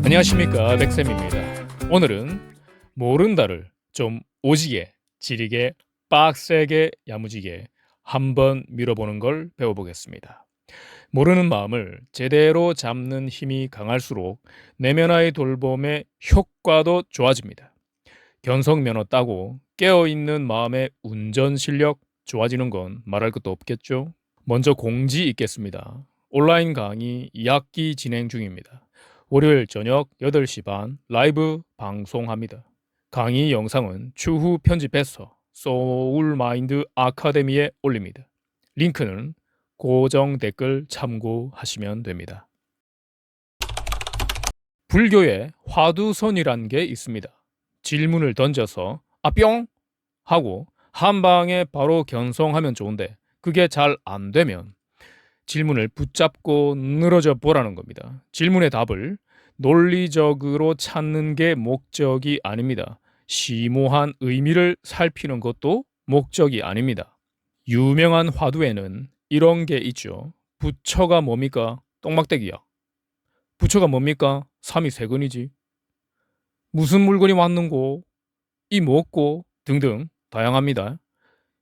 안녕하십니까, 백쌤입니다. 오늘은 모른다를 좀 오지게, 지리게, 빡세게, 야무지게 한번 밀어보는 걸 배워보겠습니다. 모르는 마음을 제대로 잡는 힘이 강할수록 내면화의 돌봄의 효과도 좋아집니다. 견성면허 따고 깨어있는 마음의 운전 실력 좋아지는 건 말할 것도 없겠죠. 먼저 공지 있겠습니다. 온라인 강의 2학기 진행 중입니다. 월요일 저녁 8시 반 라이브 방송합니다. 강의 영상은 추후 편집해서 소울마인드 아카데미에 올립니다. 링크는 고정 댓글 참고하시면 됩니다. 불교에 화두선이란 게 있습니다. 질문을 던져서 뿅 하고 한 방에 바로 견성하면 좋은데 그게 잘 안 되면 질문을 붙잡고 늘어져 보라는 겁니다. 질문의 답을 논리적으로 찾는 게 목적이 아닙니다. 심오한 의미를 살피는 것도 목적이 아닙니다. 유명한 화두에는 이런 게 있죠. 부처가 뭡니까? 똥막대기야. 부처가 뭡니까? 삼위세근이지. 무슨 물건이 왔는고? 이 뭐고? 등등 다양합니다.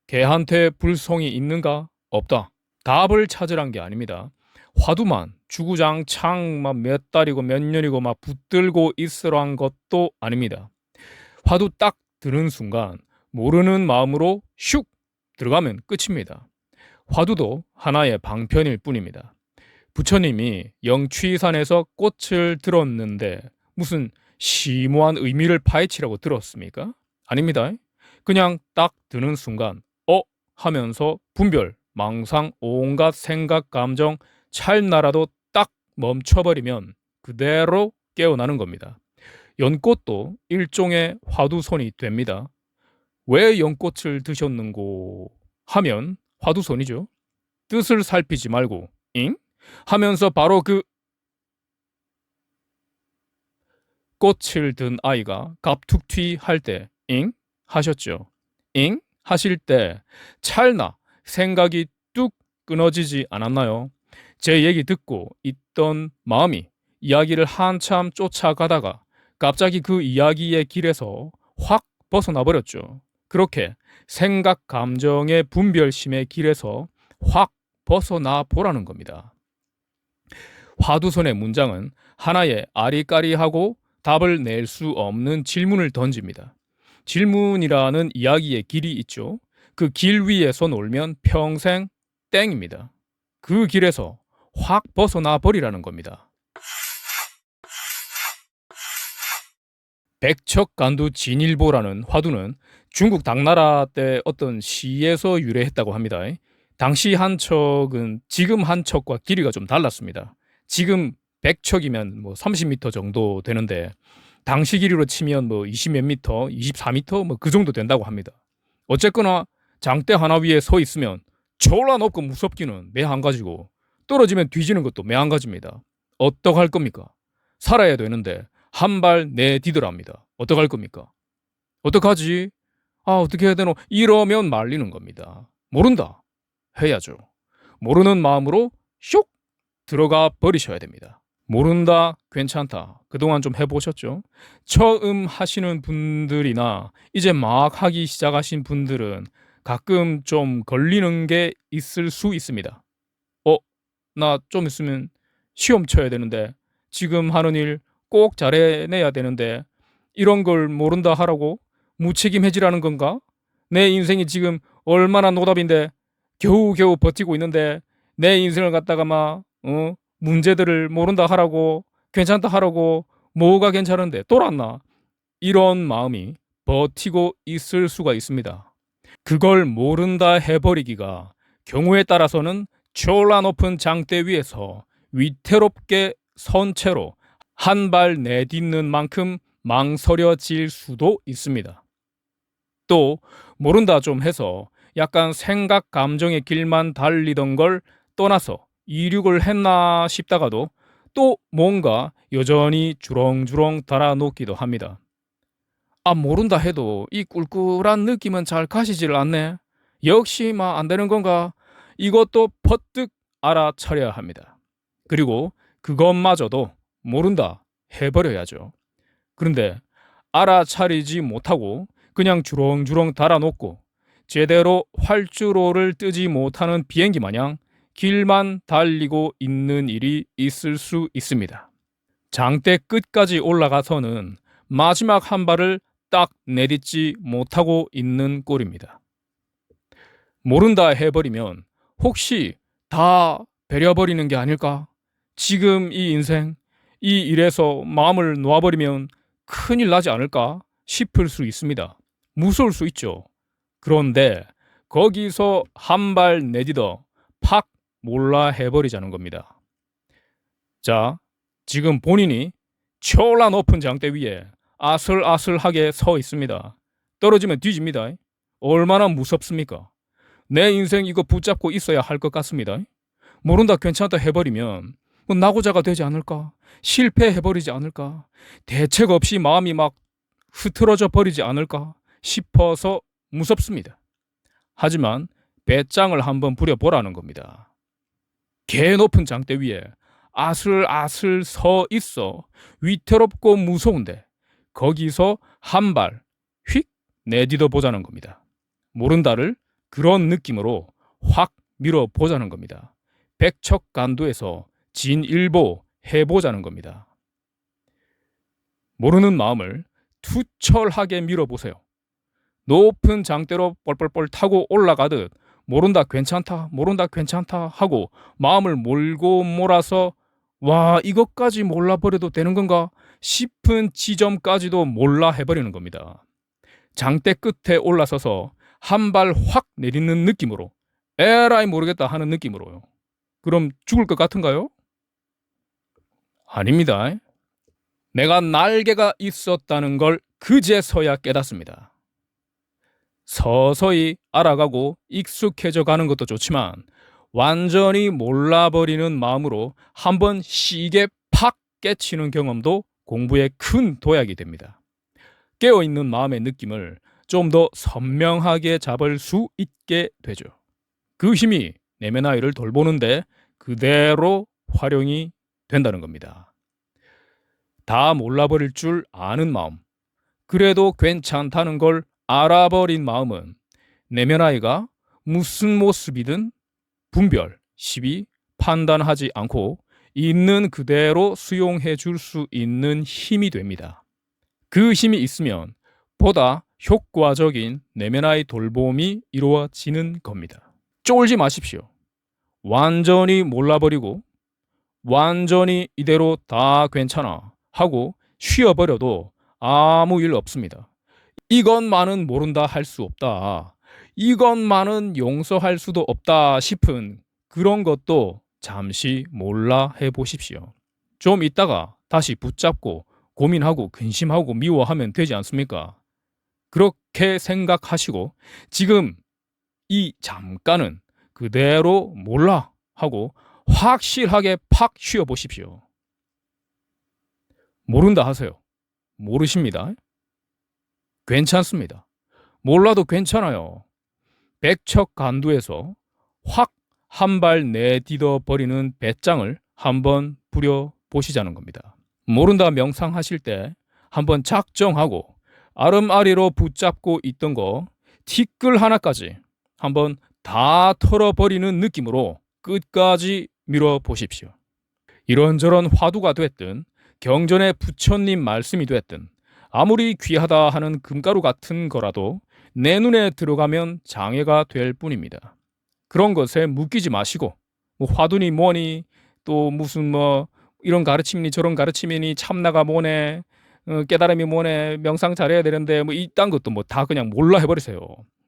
개한테 불송이 있는가? 없다. 답을 찾으란 게 아닙니다. 화두만 주구장창 몇 달이고 몇 년이고 막 붙들고 있으란 것도 아닙니다. 화두 딱 드는 순간 모르는 마음으로 슉 들어가면 끝입니다. 화두도 하나의 방편일 뿐입니다. 부처님이 영취산에서 꽃을 들었는데 무슨 심오한 의미를 파헤치라고 들었습니까? 아닙니다. 그냥 딱 드는 순간 하면서 분별, 망상, 온갖 생각, 감정 찰나라도 딱 멈춰버리면 그대로 깨어나는 겁니다. 연꽃도 일종의 화두손이 됩니다. 왜 연꽃을 드셨는고 하면 화두손이죠. 뜻을 살피지 말고 잉? 하면서 바로 그 꽃을 든 아이가 갑툭튀 할 때 잉? 하셨죠. 잉? 하실 때 찰나 생각이 뚝 끊어지지 않았나요? 제 얘기 듣고 있던 마음이 이야기를 한참 쫓아가다가 갑자기 그 이야기의 길에서 확 벗어나 버렸죠. 그렇게 생각, 감정의 분별심의 길에서 확 벗어나 보라는 겁니다. 화두선의 문장은 하나의 아리까리하고 답을 낼 수 없는 질문을 던집니다. 질문이라는 이야기의 길이 있죠. 그 길 위에서 놀면 평생 땡입니다. 그 길에서 확 벗어나 버리라는 겁니다. 백척간두 진일보라는 화두는 중국 당나라 때 어떤 시에서 유래했다고 합니다. 당시 한 척은 지금 한 척과 길이가 좀 달랐습니다. 지금 100척이면 뭐 30m 정도 되는데 당시 길이로 치면 뭐 20몇 미터, 24미터 뭐 그 정도 된다고 합니다. 어쨌거나 장대 하나 위에 서 있으면 졸라 높고 무섭기는 매 한 가지고 떨어지면 뒤지는 것도 매 한 가지입니다. 어떡할 겁니까? 살아야 되는데 한 발 내디더랍니다. 어떡할 겁니까? 어떡하지? 어떻게 해야 되노? 이러면 말리는 겁니다. 모른다. 해야죠. 모르는 마음으로 쇽 들어가 버리셔야 됩니다. 모른다, 괜찮다. 그동안 좀 해보셨죠? 처음 하시는 분들이나 이제 막 하기 시작하신 분들은 가끔 좀 걸리는 게 있을 수 있습니다. 나 좀 있으면 시험 쳐야 되는데 지금 하는 일 꼭 잘해내야 되는데 이런 걸 모른다 하라고 무책임해지라는 건가? 내 인생이 지금 얼마나 노답인데 겨우겨우 버티고 있는데 내 인생을 갖다가 문제들을 모른다 하라고 괜찮다 하라고 뭐가 괜찮은데 돌았나? 이런 마음이 버티고 있을 수가 있습니다. 그걸 모른다 해버리기가 경우에 따라서는 졸라 높은 장대 위에서 위태롭게 선 채로 한 발 내딛는 만큼 망설여질 수도 있습니다. 또 모른다 좀 해서 약간 생각 감정의 길만 달리던 걸 떠나서 이륙을 했나 싶다가도 또 뭔가 여전히 주렁주렁 달아놓기도 합니다. 모른다 해도 이 꿀꿀한 느낌은 잘 가시질 않네. 역시 안 되는 건가? 이것도 퍼뜩 알아차려야 합니다. 그리고 그것마저도 모른다 해버려야죠. 그런데 알아차리지 못하고 그냥 주렁주렁 달아놓고 제대로 활주로를 뜨지 못하는 비행기 마냥 길만 달리고 있는 일이 있을 수 있습니다. 장대 끝까지 올라가서는 마지막 한 발을 딱 내딛지 못하고 있는 꼴입니다. 모른다 해버리면 혹시 다 배려버리는 게 아닐까? 지금 이 인생, 이 일에서 마음을 놓아버리면 큰일 나지 않을까 싶을 수 있습니다. 무서울 수 있죠. 그런데 거기서 한 발 내딛어 팍 몰라 해버리자는 겁니다. 자, 지금 본인이 초라 높은 장대 위에 아슬아슬하게 서 있습니다. 떨어지면 뒤집니다. 얼마나 무섭습니까? 내 인생 이거 붙잡고 있어야 할 것 같습니다. 모른다 괜찮다 해버리면 뭐 낙오자가 되지 않을까? 실패해버리지 않을까? 대책 없이 마음이 막 흐트러져 버리지 않을까 싶어서 무섭습니다. 하지만 배짱을 한번 부려보라는 겁니다. 개 높은 장대 위에 아슬아슬 서 있어 위태롭고 무서운데 거기서 한 발 휙 내딛어 보자는 겁니다. 모른다를 그런 느낌으로 확 밀어보자는 겁니다. 백척간두에서 진일보 해보자는 겁니다. 모르는 마음을 투철하게 밀어보세요. 높은 장대로 뻘뻘뻘 타고 올라가듯 모른다 괜찮다 모른다 괜찮다 하고 마음을 몰고 몰아서 와 이것까지 몰라버려도 되는 건가 싶은 지점까지도 몰라 해버리는 겁니다. 장대 끝에 올라서서 한 발 확 내딛는 느낌으로 에라이 모르겠다 하는 느낌으로요. 그럼 죽을 것 같은가요? 아닙니다. 내가 날개가 있었다는 걸 그제서야 깨닫습니다. 서서히 알아가고 익숙해져 가는 것도 좋지만 완전히 몰라버리는 마음으로 한번 시계 팍 깨치는 경험도 공부에 큰 도약이 됩니다. 깨어있는 마음의 느낌을 좀 더 선명하게 잡을 수 있게 되죠. 그 힘이 내면 아이를 돌보는데 그대로 활용이 된다는 겁니다. 다 몰라버릴 줄 아는 마음, 그래도 괜찮다는 걸 알아버린 마음은 내면 아이가 무슨 모습이든 분별, 시비, 판단하지 않고 있는 그대로 수용해 줄 수 있는 힘이 됩니다. 그 힘이 있으면 보다 효과적인 내면 아이 돌봄이 이루어지는 겁니다. 쫄지 마십시오. 완전히 몰라버리고 완전히 이대로 다 괜찮아 하고 쉬어버려도 아무 일 없습니다. 이것만은 모른다 할 수 없다. 이것만은 용서할 수도 없다 싶은 그런 것도 잠시 몰라 해보십시오. 좀 있다가 다시 붙잡고 고민하고 근심하고 미워하면 되지 않습니까? 그렇게 생각하시고 지금 이 잠깐은 그대로 몰라 하고 확실하게 팍 쉬어보십시오. 모른다 하세요. 모르십니다. 괜찮습니다. 몰라도 괜찮아요. 백척간두에서 확 한 발 내딛어 버리는 배짱을 한번 부려보시자는 겁니다. 모른다 명상하실 때 한번 작정하고 아름아리로 붙잡고 있던 거 티끌 하나까지 한번 다 털어버리는 느낌으로 끝까지 밀어보십시오. 이런저런 화두가 됐든 경전의 부처님 말씀이 됐든 아무리 귀하다 하는 금가루 같은 거라도 내 눈에 들어가면 장애가 될 뿐입니다. 그런 것에 묶이지 마시고 뭐 화두니 뭐니 또 무슨 뭐 이런 가르침이니 저런 가르침이니 참나가 뭐네 깨달음이 뭐네 명상 잘해야 되는데 뭐 이딴 것도 뭐 다 그냥 몰라 해버리세요.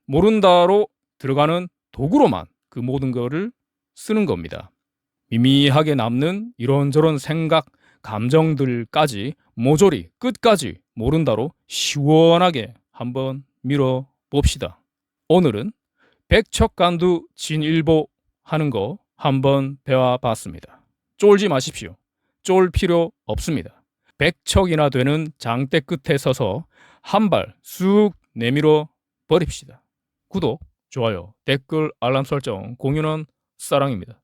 모른다로 들어가는 도구로만 그 모든 거를 쓰는 겁니다. 미미하게 남는 이런저런 생각, 감정들까지 모조리 끝까지 모른다로 시원하게 한번 밀어봅시다. 오늘은 백척간두 진일보 하는 거 한번 배워봤습니다. 쫄지 마십시오. 쫄 필요 없습니다. 백척이나 되는 장대 끝에 서서 한 발 쑥 내밀어 버립시다. 구독, 좋아요, 댓글, 알람 설정, 공유는 사랑입니다.